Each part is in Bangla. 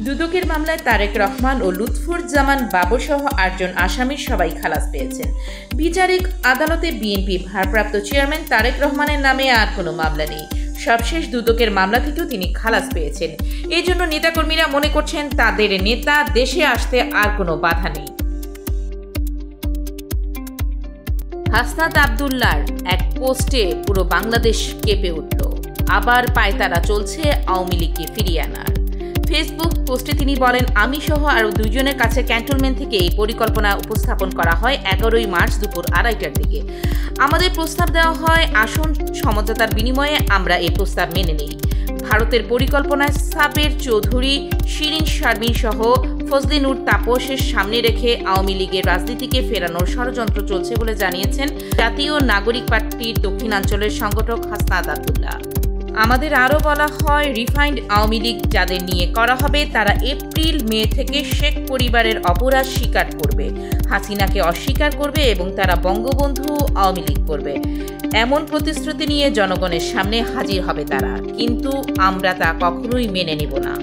দুদকের মামলায় তারেক রহমান ও লুৎফুজ্জামান বাবুসহ ৮ জন আসামির সবাই খালাস পেয়েছেন। বিচারিক আদালতে বিএনপি ভারপ্রাপ্ত চেয়ারম্যান তারেক রহমানের নামে আর কোনো মামলা নেই। সবশেষ দুদকের মামলা থেকেও তিনি খালাস পেয়েছেন। এই জন্য নেতাকর্মীরা মনে করছেন তাদের নেতা দেশে আসতে আর কোনো বাধা নেই। হাসনাত আব্দুল্লাহর এক পোস্টে পুরো বাংলাদেশ কেঁপে উঠল। আবার পায়তারা চলছে আওয়ামী লীগকে ফিরিয়ে আনার। ফেসবুক পোস্টে তিনি বলেন, আমি সহ আরও 2 জনের কাছে ক্যান্টনমেন্ট থেকে এই পরিকল্পনা উপস্থাপন করা হয় 11ই মার্চ দুপুর 2:30টার দিকে। আমাদের প্রস্তাব দেওয়া হয়, আসন সমঝোতার বিনিময়ে আমরা এই প্রস্তাব মেনে নিই। ভারতের পরিকল্পনায় সাবের চৌধুরী, শিরিন শারমিন সহ ফজলে নূর তাপসের সামনে রেখে আওয়ামী লীগের রাজনীতিকে ফেরানোর ষড়যন্ত্র চলছে বলে জানিয়েছেন জাতীয় নাগরিক পার্টির দক্ষিণাঞ্চলের সংগঠক হাসনাত আব্দুল্লাহ। আমাদের আরও বলা হয়, রিফাইন্ড আওয়ামী লীগ যাদের নিয়ে করা হবে তারা এপ্রিল-মে থেকে শেখ পরিবারের অপরাধ স্বীকার করবে, হাসিনাকে অস্বীকার করবে এবং তারা বঙ্গবন্ধু আওয়ামী লীগ করবে এমন প্রতিশ্রুতি নিয়ে জনগণের সামনে হাজির হবে তারা, কিন্তু আমরা তা কখনোই মেনে নেব না।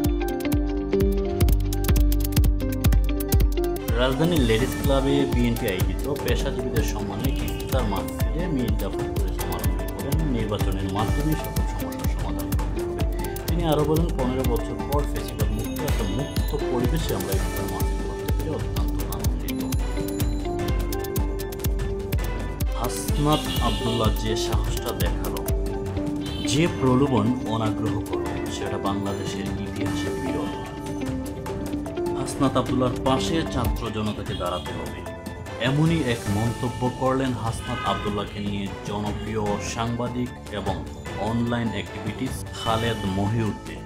রাজধানীর লেডিস ক্লাবে বিএনপি আয়োজিত পেশাজীবীদের সম্মানে ইফতার মাহফিলে মীর জাফর সমালোচনা করেন নির্বাচনের মাধ্যমে সকল সমস্যার সমাধান করতে হবে। তিনি আরও বলেন, 15 বছর পর ফেসিবাদ মুক্ত একটা মুক্ত পরিবেশে আমরা ইফতার মাহফিল করতে পেরে অত্যন্ত আনন্দিত। হাসনাত আব্দুল্লাহ যে সাহসটা দেখালো, যে প্রলোভন অনাগ্রহ করল, সেটা বাংলাদেশের ইতিহাসে বিরল। হাসনাত আব্দুল্লাহর পাশে ছাত্র জনতাকে দাঁড়াতে হবে, এমনই এক মন্তব্য করলেন হাসনাত আব্দুল্লাহকে নিয়ে জনপ্রিয় সাংবাদিক এবং অনলাইন অ্যাক্টিভিটিস খালেদ মহিউদ্দিন।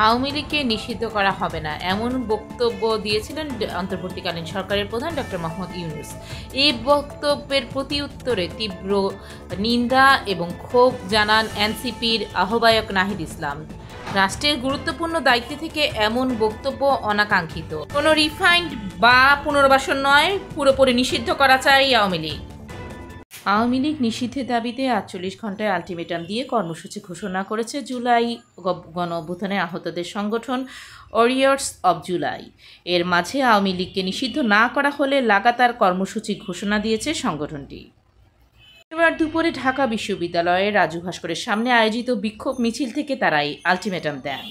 আওয়ামী লীগকে নিষিদ্ধ করা হবে না এমন বক্তব্য দিয়েছিলেন অন্তর্বর্তীকালীন সরকারের প্রধান ডক্টর মোহাম্মদ ইউনূস। এই বক্তব্যের প্রতি উত্তরে তীব্র নিন্দা এবং ক্ষোভ জানান এনসিপির আহ্বায়ক নাহিদ ইসলাম। রাষ্ট্রের গুরুত্বপূর্ণ দায়িত্ব থেকে এমন বক্তব্য অনাকাঙ্ক্ষিত। কোনো রিফাইন্ড বা পুনর্বাসন নয়, পুরোপুরি নিষিদ্ধ করা চাই আওয়ামী লীগ। আওয়ামী লীগ নিষিদ্ধের দাবিতে 48 ঘন্টায় আলটিমেটাম দিয়ে কর্মসূচি ঘোষণা করেছে জুলাই গণ অভ্যুত্থানে আহতদের সংগঠন ওয়ারিয়র্স অব জুলাই। এর মাঝে আওয়ামী লীগকে নিষিদ্ধ না করা হলে লাগাতার কর্মসূচি ঘোষণা দিয়েছে সংগঠনটি। এবার দুপুরে ঢাকা বিশ্ববিদ্যালয়ের রাজু ভাস্করের সামনে আয়োজিত বিক্ষোভ মিছিল থেকে তারা এই আলটিমেটাম দেন।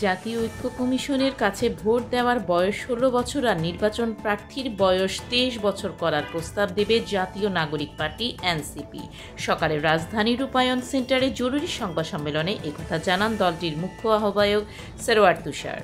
জাতীয় ঐক্য কমিশনের কাছে ভোট দেওয়ার বয়স 16 বছর আর নির্বাচন প্রার্থীর বয়স 23 বছর করার প্রস্তাব দেবে জাতীয় নাগরিক পার্টি এনসিপি। সকালে রাজধানীর রূপায়ণ সেন্টারে জরুরি সংবাদ সম্মেলনে একথা জানান দলটির মুখ্য আহ্বায়ক সরওয়ার তুষার।